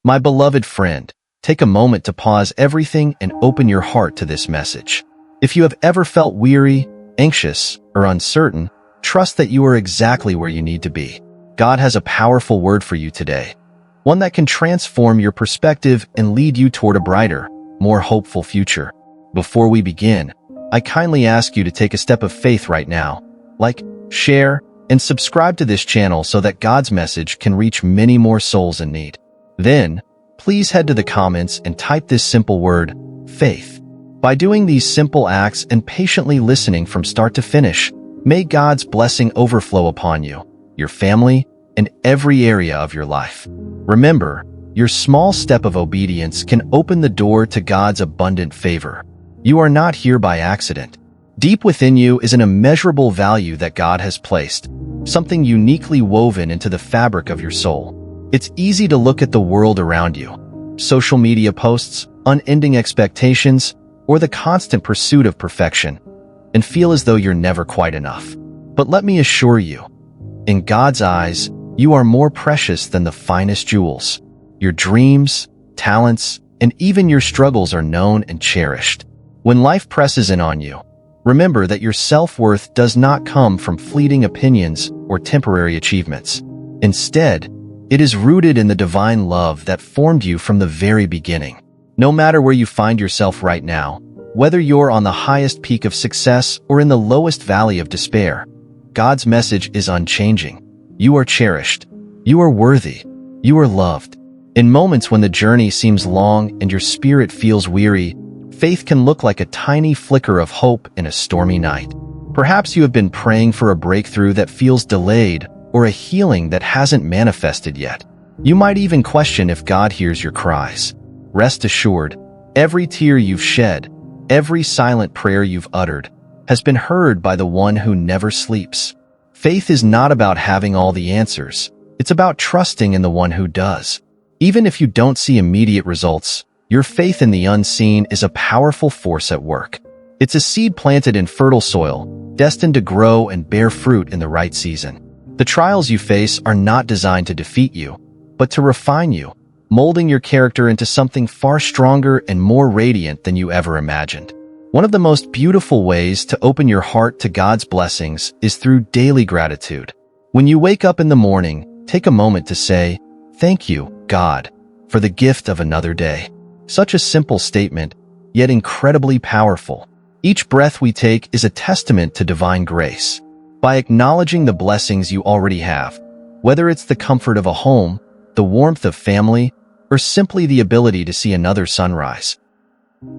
My beloved friend, take a moment to pause everything and open your heart to this message. If you have ever felt weary, anxious, or uncertain, trust that you are exactly where you need to be. God has a powerful word for you today, one that can transform your perspective and lead you toward a brighter, more hopeful future. Before we begin, I kindly ask you to take a step of faith right now. Like, share, and subscribe to this channel so that God's message can reach many more souls in need. Then, please head to the comments and type this simple word, faith. By doing these simple acts and patiently listening from start to finish, may God's blessing overflow upon you, your family, and every area of your life. Remember, your small step of obedience can open the door to God's abundant favor. You are not here by accident. Deep within you is an immeasurable value that God has placed, something uniquely woven into the fabric of your soul. It's easy to look at the world around you, social media posts, unending expectations, or the constant pursuit of perfection, and feel as though you're never quite enough. But let me assure you, in God's eyes, you are more precious than the finest jewels. Your dreams, talents, and even your struggles are known and cherished. When life presses in on you, remember that your self-worth does not come from fleeting opinions or temporary achievements. Instead, it is rooted in the divine love that formed you from the very beginning. No matter where you find yourself right now, whether you're on the highest peak of success or in the lowest valley of despair, God's message is unchanging. You are cherished. You are worthy. You are loved. In moments when the journey seems long and your spirit feels weary, faith can look like a tiny flicker of hope in a stormy night. Perhaps you have been praying for a breakthrough that feels delayed or a healing that hasn't manifested yet. You might even question if God hears your cries. Rest assured, every tear you've shed, every silent prayer you've uttered, has been heard by the one who never sleeps. Faith is not about having all the answers. It's about trusting in the one who does. Even if you don't see immediate results, your faith in the unseen is a powerful force at work. It's a seed planted in fertile soil, destined to grow and bear fruit in the right season. The trials you face are not designed to defeat you, but to refine you, molding your character into something far stronger and more radiant than you ever imagined. One of the most beautiful ways to open your heart to God's blessings is through daily gratitude. When you wake up in the morning, take a moment to say, "Thank you, God, for the gift of another day." Such a simple statement, yet incredibly powerful. Each breath we take is a testament to divine grace. By acknowledging the blessings you already have, whether it's the comfort of a home, the warmth of family, or simply the ability to see another sunrise,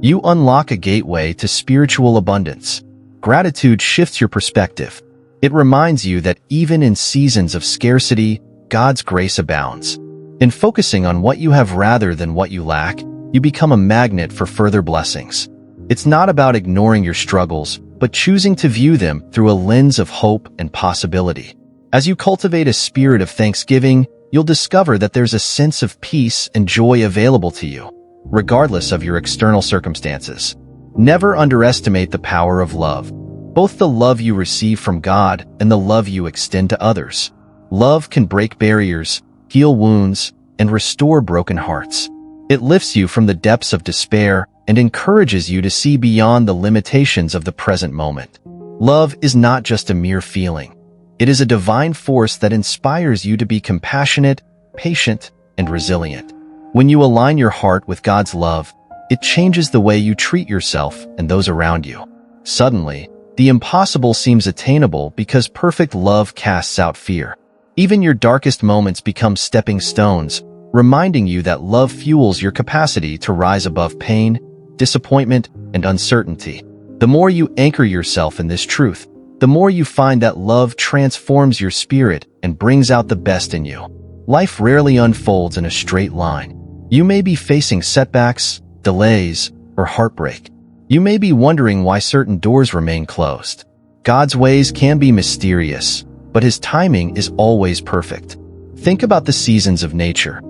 you unlock a gateway to spiritual abundance. Gratitude shifts your perspective. It reminds you that even in seasons of scarcity, God's grace abounds. In focusing on what you have rather than what you lack, you become a magnet for further blessings. It's not about ignoring your struggles, but choosing to view them through a lens of hope and possibility. As you cultivate a spirit of thanksgiving, you'll discover that there's a sense of peace and joy available to you, regardless of your external circumstances. Never underestimate the power of love, both the love you receive from God and the love you extend to others. Love can break barriers, heal wounds, and restore broken hearts. It lifts you from the depths of despair and encourages you to see beyond the limitations of the present moment. Love is not just a mere feeling. It is a divine force that inspires you to be compassionate, patient, and resilient. When you align your heart with God's love, it changes the way you treat yourself and those around you. Suddenly, the impossible seems attainable because perfect love casts out fear. Even your darkest moments become stepping stones, reminding you that love fuels your capacity to rise above pain, disappointment, and uncertainty. The more you anchor yourself in this truth, the more you find that love transforms your spirit and brings out the best in you. Life rarely unfolds in a straight line. You may be facing setbacks, delays, or heartbreak. You may be wondering why certain doors remain closed. God's ways can be mysterious, but His timing is always perfect. Think about the seasons of nature.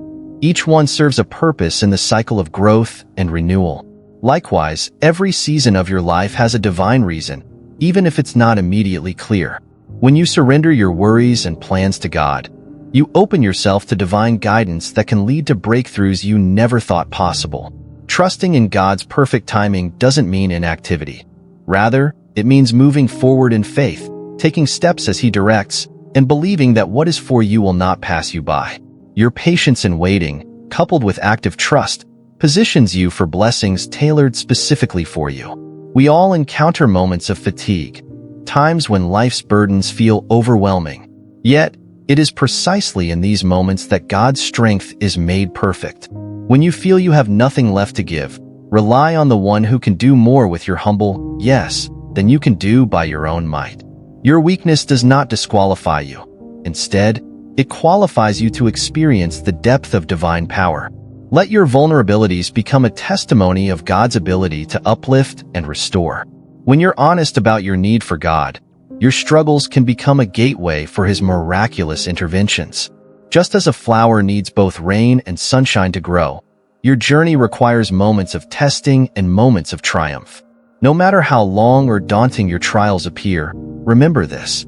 Each one serves a purpose in the cycle of growth and renewal. Likewise, every season of your life has a divine reason, even if it's not immediately clear. When you surrender your worries and plans to God, You open yourself to divine guidance that can lead to breakthroughs you never thought possible. Trusting in God's perfect timing doesn't mean inactivity. Rather, it means moving forward in faith, taking steps as He directs, and believing that what is for you will not pass you by. Your patience in waiting, coupled with active trust, positions you for blessings tailored specifically for you. We all encounter moments of fatigue, times when life's burdens feel overwhelming. Yet, it is precisely in these moments that God's strength is made perfect. When you feel you have nothing left to give, rely on the one who can do more with your humble yes than you can do by your own might. Your weakness does not disqualify you. Instead, it qualifies you to experience the depth of divine power. Let your vulnerabilities become a testimony of God's ability to uplift and restore. When you're honest about your need for God, your struggles can become a gateway for His miraculous interventions. Just as a flower needs both rain and sunshine to grow, your journey requires moments of testing and moments of triumph. No matter how long or daunting your trials appear, remember this: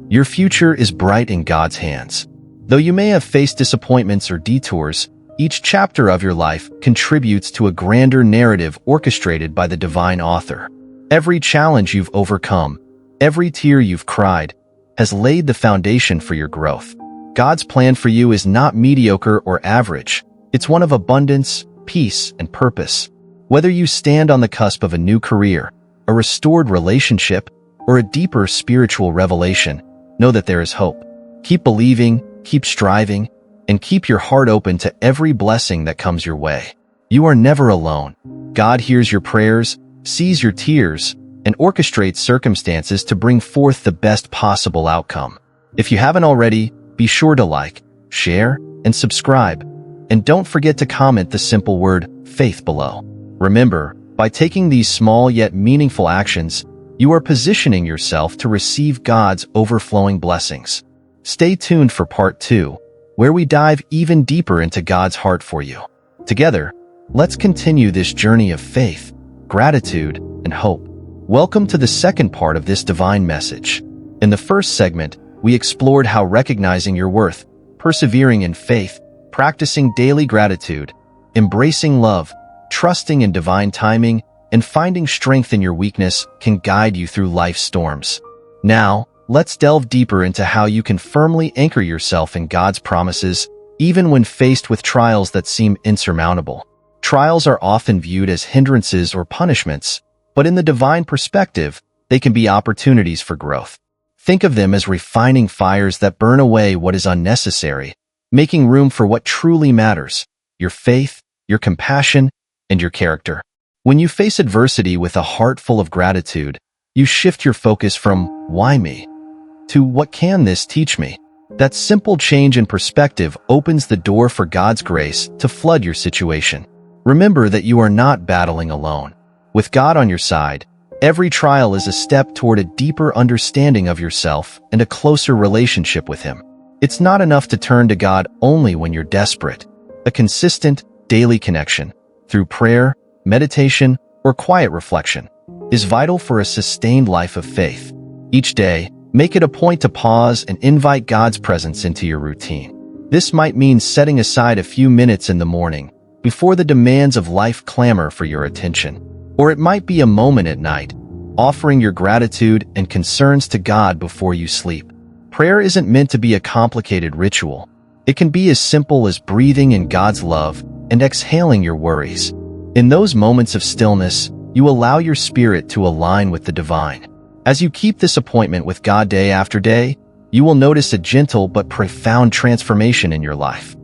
your future is bright in God's hands. Though you may have faced disappointments or detours, each chapter of your life contributes to a grander narrative orchestrated by the divine author. Every challenge you've overcome, every tear you've cried, has laid the foundation for your growth. God's plan for you is not mediocre or average. It's one of abundance, peace, and purpose. Whether you stand on the cusp of a new career, a restored relationship, or a deeper spiritual revelation, know that there is hope. Keep believing, keep striving, and keep your heart open to every blessing that comes your way. You are never alone. God hears your prayers, sees your tears, and orchestrates circumstances to bring forth the best possible outcome. If you haven't already, be sure to like, share, and subscribe. And don't forget to comment the simple word faith below. Remember, by taking these small yet meaningful actions, you are positioning yourself to receive God's overflowing blessings. Stay tuned for part 2, where we dive even deeper into God's heart for you. Together, let's continue this journey of faith, gratitude, and hope. Welcome to the second part of this divine message. In the first segment, we explored how recognizing your worth, persevering in faith, practicing daily gratitude, embracing love, trusting in divine timing, and finding strength in your weakness can guide you through life's storms. Now, let's delve deeper into how you can firmly anchor yourself in God's promises, even when faced with trials that seem insurmountable. Trials are often viewed as hindrances or punishments, but in the divine perspective, they can be opportunities for growth. Think of them as refining fires that burn away what is unnecessary, making room for what truly matters: your faith, your compassion, and your character. When you face adversity with a heart full of gratitude, you shift your focus from "why me?" to "what can this teach me?" That simple change in perspective opens the door for God's grace to flood your situation. Remember that you are not battling alone. With God on your side, every trial is a step toward a deeper understanding of yourself and a closer relationship with Him. It's not enough to turn to God only when you're desperate. A consistent, daily connection, through prayer, meditation, or quiet reflection, is vital for a sustained life of faith. Each day, make it a point to pause and invite God's presence into your routine. This might mean setting aside a few minutes in the morning, before the demands of life clamor for your attention. Or it might be a moment at night, offering your gratitude and concerns to God before you sleep. Prayer isn't meant to be a complicated ritual. It can be as simple as breathing in God's love and exhaling your worries. In those moments of stillness, you allow your spirit to align with the divine. As you keep this appointment with God day after day, you will notice a gentle but profound transformation in your life.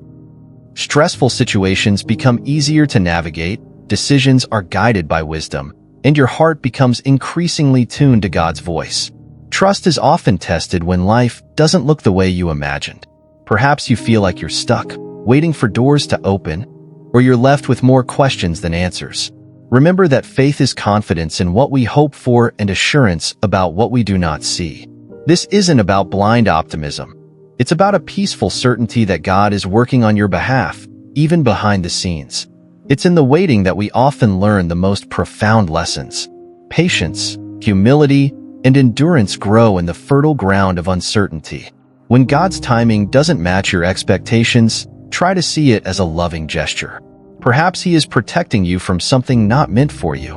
Stressful situations become easier to navigate, decisions are guided by wisdom, and your heart becomes increasingly tuned to God's voice. Trust is often tested when life doesn't look the way you imagined. Perhaps you feel like you're stuck, waiting for doors to open, or you're left with more questions than answers. Remember that faith is confidence in what we hope for and assurance about what we do not see. This isn't about blind optimism. It's about a peaceful certainty that God is working on your behalf, even behind the scenes. It's in the waiting that we often learn the most profound lessons. Patience, humility, and endurance grow in the fertile ground of uncertainty. When God's timing doesn't match your expectations, try to see it as a loving gesture. Perhaps He is protecting you from something not meant for you,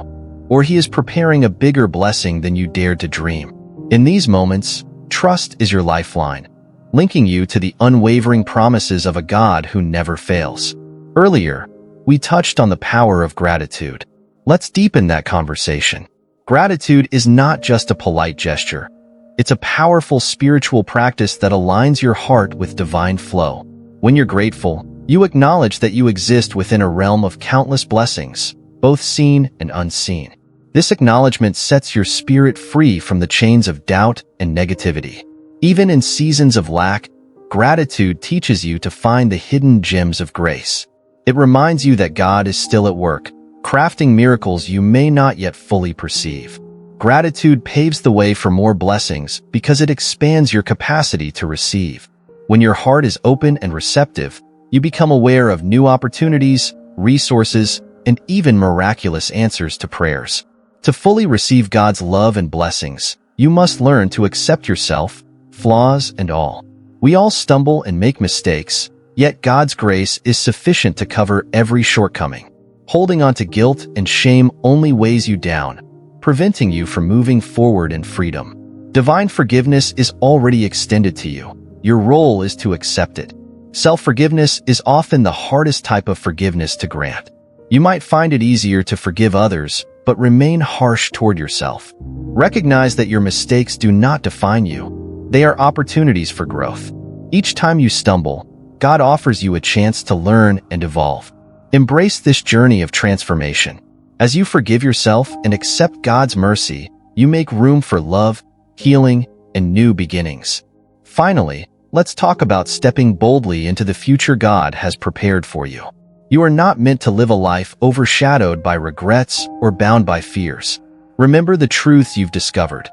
or He is preparing a bigger blessing than you dared to dream. In these moments, trust is your lifeline, linking you to the unwavering promises of a God who never fails. Earlier, we touched on the power of gratitude. Let's deepen that conversation. Gratitude is not just a polite gesture. It's a powerful spiritual practice that aligns your heart with divine flow. When you're grateful, you acknowledge that you exist within a realm of countless blessings, both seen and unseen. This acknowledgement sets your spirit free from the chains of doubt and negativity. Even in seasons of lack, gratitude teaches you to find the hidden gems of grace. It reminds you that God is still at work, crafting miracles you may not yet fully perceive. Gratitude paves the way for more blessings because it expands your capacity to receive. When your heart is open and receptive, you become aware of new opportunities, resources, and even miraculous answers to prayers. To fully receive God's love and blessings, you must learn to accept yourself, flaws and all. We all stumble and make mistakes, yet God's grace is sufficient to cover every shortcoming. Holding on to guilt and shame only weighs you down, preventing you from moving forward in freedom. Divine forgiveness is already extended to you. Your role is to accept it. Self-forgiveness is often the hardest type of forgiveness to grant. You might find it easier to forgive others, but remain harsh toward yourself. Recognize that your mistakes do not define you. They are opportunities for growth. Each time you stumble, God offers you a chance to learn and evolve. Embrace this journey of transformation. As you forgive yourself and accept God's mercy, you make room for love, healing, and new beginnings. Finally, let's talk about stepping boldly into the future God has prepared for you. You are not meant to live a life overshadowed by regrets or bound by fears. Remember the truths you've discovered.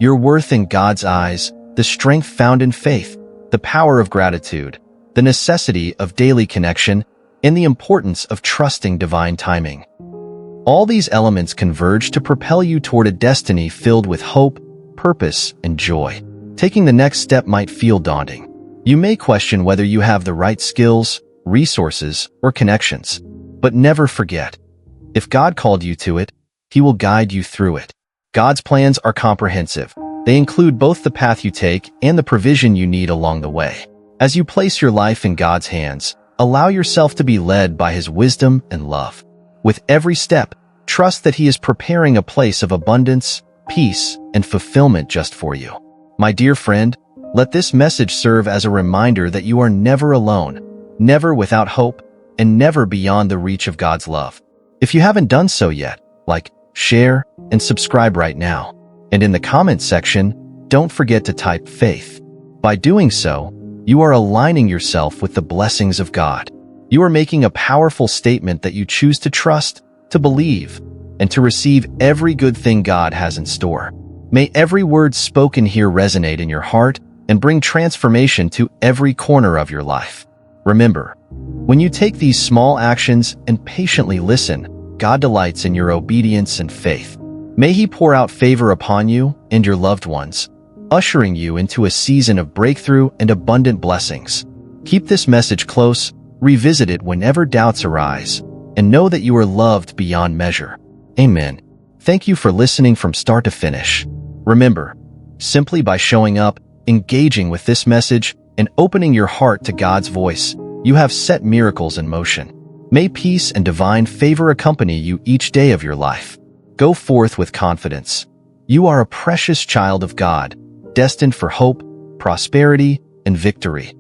Your worth in God's eyes, the strength found in faith, the power of gratitude, the necessity of daily connection, and the importance of trusting divine timing. All these elements converge to propel you toward a destiny filled with hope, purpose, and joy. Taking the next step might feel daunting. You may question whether you have the right skills, resources, or connections. But never forget, if God called you to it, He will guide you through it. God's plans are comprehensive. They include both the path you take and the provision you need along the way. As you place your life in God's hands, allow yourself to be led by His wisdom and love. With every step, trust that He is preparing a place of abundance, peace, and fulfillment just for you. My dear friend, let this message serve as a reminder that you are never alone, never without hope, and never beyond the reach of God's love. If you haven't done so yet, like, share, and subscribe right now. And in the comments section, don't forget to type faith. By doing so, you are aligning yourself with the blessings of God. You are making a powerful statement that you choose to trust, to believe, and to receive every good thing God has in store. May every word spoken here resonate in your heart and bring transformation to every corner of your life. Remember, when you take these small actions and patiently listen, God delights in your obedience and faith. May He pour out favor upon you and your loved ones, ushering you into a season of breakthrough and abundant blessings. Keep this message close, revisit it whenever doubts arise, and know that you are loved beyond measure. Amen. Thank you for listening from start to finish. Remember, simply by showing up, engaging with this message, and opening your heart to God's voice, you have set miracles in motion. May peace and divine favor accompany you each day of your life. Go forth with confidence. You are a precious child of God, destined for hope, prosperity, and victory.